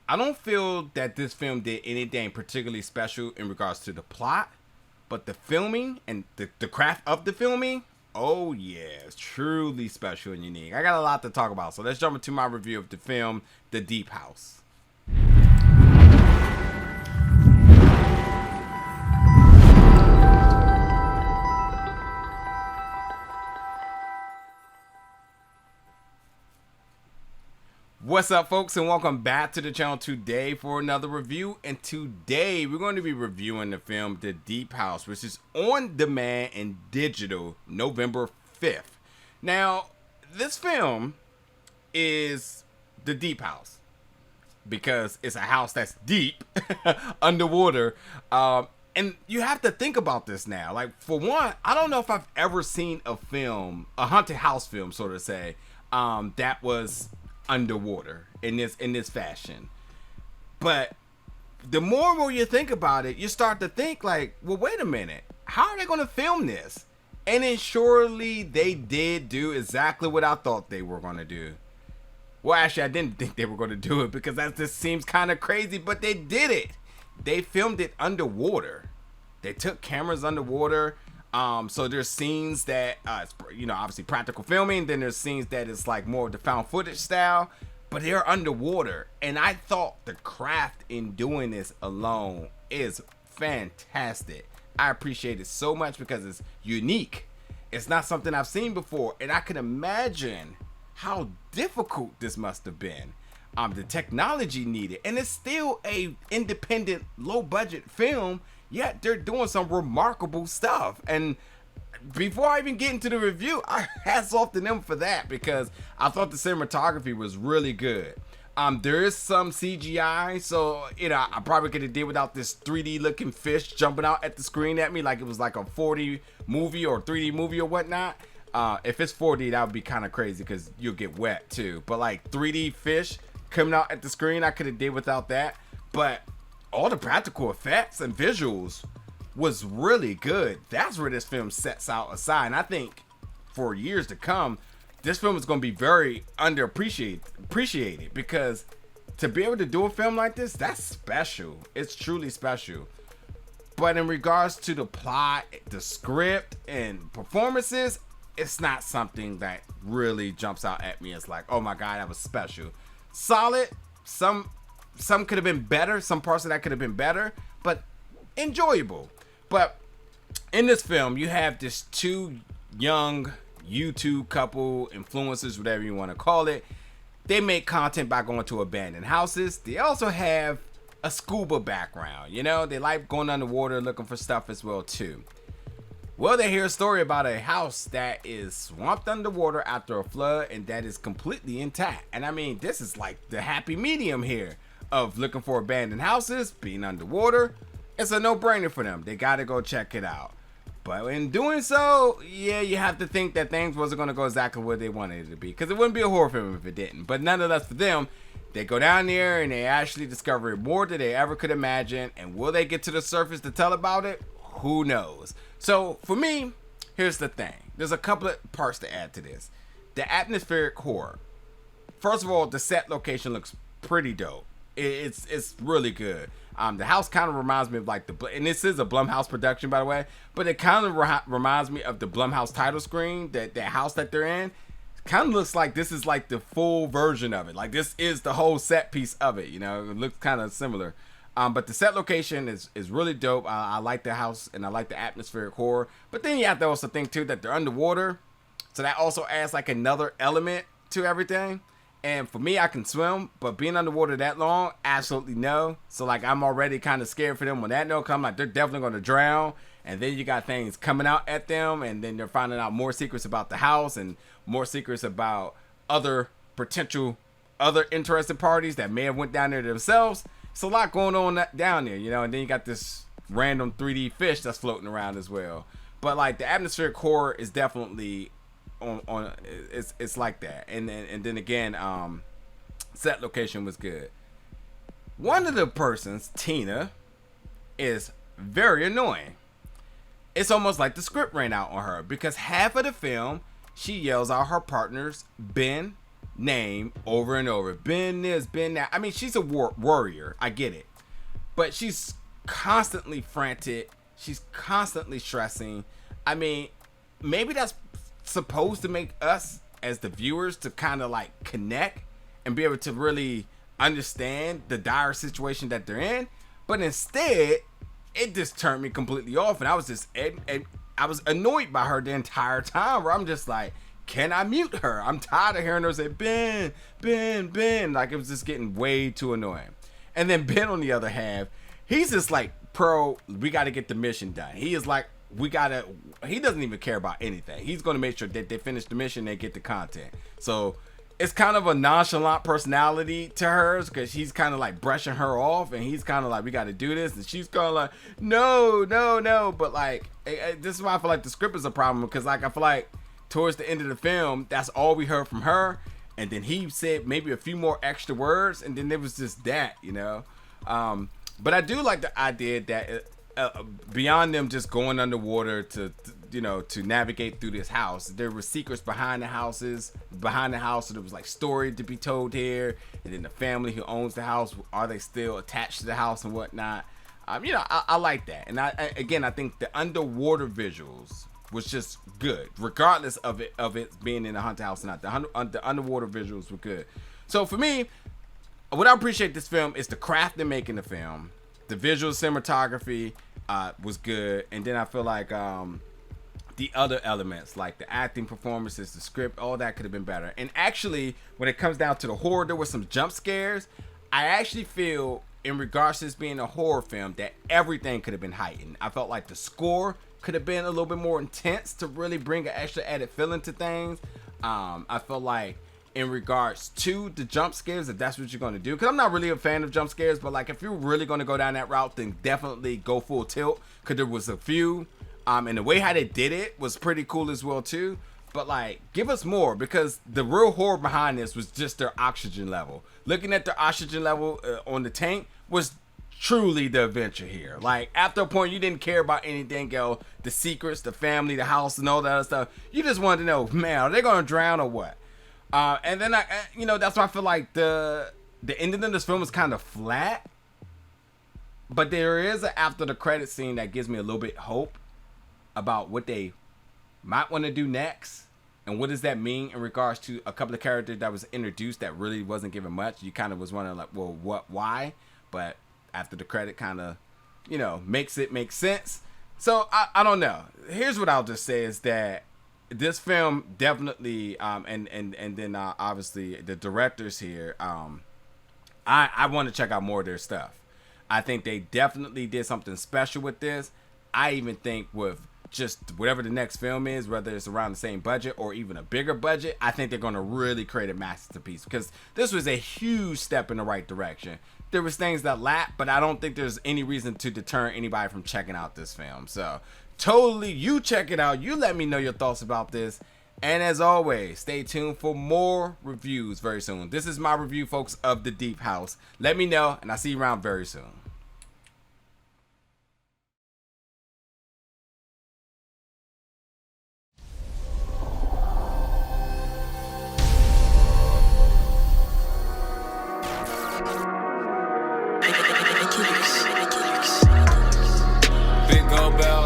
I don't feel that this film did anything particularly special in regards to the plot, but the filming and the craft of the filming, oh yeah, it's truly special and unique. I got a lot to talk about, so let's jump into my review of the film, The Deep House. What's up, folks, and welcome back to the channel today for another review. And today we're going to be reviewing the film The Deep House, which is on demand and digital November 5th. Now, this film is The Deep House because it's a house that's deep underwater. And you have to think about this now. Like, for one, I don't know if I've ever seen a film, a haunted house film, so to say, that was underwater in this fashion. But the more and more you think about it, you start to think like, well, wait a minute, how are they going to film this? And then surely they did do exactly what I thought they were going to do. Well, actually, I didn't think they were going to do it because that just seems kind of crazy, but they did it. They filmed it underwater. They took cameras underwater. So there's scenes that, obviously practical filming. Then there's scenes that is like more of the found footage style, but they're underwater. And I thought the craft in doing this alone is fantastic. I appreciate it so much because it's unique. It's not something I've seen before. And I can imagine how difficult this must have been. The technology needed. And it's still a independent, low budget film. Yet they're doing some remarkable stuff. And before I even get into the review, I hats off to them for that because I thought the cinematography was really good. There is some CGI, so I probably could have did without this 3D looking fish jumping out at the screen at me like it was like a 4D movie or 3D movie or whatnot. If it's 4D, that would be kind of crazy because you'll get wet too. But like 3D fish coming out at the screen, I could have did without that. But all the practical effects and visuals was really good. That's where this film sets out aside. And I think for years to come, this film is going to be very appreciated because to be able to do a film like this, that's special. It's truly special. But in regards to the plot, the script, and performances, it's not something that really jumps out at me as like, oh my God, that was special. Solid. Some could have been better. Some parts of that could have been better, but enjoyable. But in this film, you have this two young YouTube couple, influencers, whatever you want to call it. They make content by going to abandoned houses. They also have a scuba background. They like going underwater looking for stuff as well too. Well, they hear a story about a house that is swamped underwater after a flood and that is completely intact. And I mean, this is like the happy medium here of looking for abandoned houses, being underwater. It's a no-brainer for them. They gotta go check it out. But in doing so, yeah, you have to think that things wasn't gonna go exactly where they wanted it to be, because it wouldn't be a horror film if it didn't. But nonetheless, for them, they go down there and they actually discover more than they ever could imagine. And will they get to the surface to tell about it? Who knows? So for me, here's the thing. There's a couple of parts to add to this. The atmospheric horror. First of all, the set location looks pretty dope. It's really good. The house kind of reminds me of like and this is a Blumhouse production, by the way, but it kind of reminds me of the Blumhouse title screen. That house that they're in kind of looks like this is like the full version of it. Like this is the whole set piece of it. It looks kind of similar. But the set location is really dope. I like the house and I like the atmospheric horror. But then you have to also think too that they're underwater, so that also adds like another element to everything. And for me, I can swim, but being underwater that long, absolutely no. So like I'm already kind of scared for them when that note comes. Like they're definitely going to drown. And then you got things coming out at them, and then they're finding out more secrets about the house and more secrets about other interested parties that may have went down there themselves. It's a lot going on down there, and then you got this random 3D fish that's floating around as well. But like the atmospheric horror is definitely on it's like that. And then again, set location was good. One of the persons, Tina, is very annoying. It's almost like the script ran out on her because half of the film she yells out her partners Ben name over and over. Been this, been that. I mean, she's a warrior. I get it. But she's constantly frantic. She's constantly stressing. I mean, maybe that's supposed to make us as the viewers to kind of like connect and be able to really understand the dire situation that they're in. But instead, it just turned me completely off. And I was just, I was annoyed by her the entire time, where I'm just like, can I mute her? I'm tired of hearing her say, Ben, Ben, Ben. Like, it was just getting way too annoying. And then Ben, on the other half, he's just like, we got to get the mission done. He is like, he doesn't even care about anything. He's going to make sure that they finish the mission, they get the content. So it's kind of a nonchalant personality to hers, because he's kind of like brushing her off, and he's kind of like, we got to do this. And she's kind of like, no. But like, this is why I feel like the script is a problem, because like, I feel like towards the end of the film, that's all we heard from her. And then he said maybe a few more extra words, and then it was just that, you know. But I do like the idea that beyond them just going underwater to navigate through this house, there were secrets behind the house. So there was like story to be told here, and then the family who owns the house, are they still attached to the house and whatnot? I like that. And I think the underwater visuals was just good, regardless of it being in a haunted house or not. The underwater visuals were good. So for me, what I appreciate this film is the craft in making the film. The visual cinematography was good, and then I feel like the other elements, like the acting performances, the script, all that could have been better. And actually, when it comes down to the horror, there were some jump scares. I actually feel, in regards to this being a horror film, that everything could have been heightened. I felt like the score could have been a little bit more intense to really bring an extra added feeling to things. I feel like in regards to the jump scares, if that's what you're going to do, because I'm not really a fan of jump scares, but like if you're really going to go down that route, then definitely go full tilt, because there was a few, and the way how they did it was pretty cool as well too. But like, give us more, because the real horror behind this was just their oxygen level. Looking at their oxygen level on the tank was truly the adventure here. Like, after a point, you didn't care about anything else, the secrets, the family, the house, and all that other stuff. You just wanted to know, man, are they going to drown or what? And then that's why I feel like the ending of this film is kind of flat. But there is an after the credit scene that gives me a little bit hope about what they might want to do next, and what does that mean in regards to a couple of characters that was introduced that really wasn't given much. You kind of was wondering like, well, why? But after the credit kind of, makes it make sense. So I don't know. Here's what I'll just say is that this film definitely, and then obviously the directors here, I want to check out more of their stuff. I think they definitely did something special with this. I even think with just whatever the next film is, whether it's around the same budget or even a bigger budget, I think they're going to really create a masterpiece, because this was a huge step in the right direction. There was things that lacked, but I don't think there's any reason to deter anybody from checking out this film. So totally, you check it out. You let me know your thoughts about this. And as always, stay tuned for more reviews very soon. This is my review, folks, of The Deep House. Let me know, and I'll see you around very soon. Big old bell.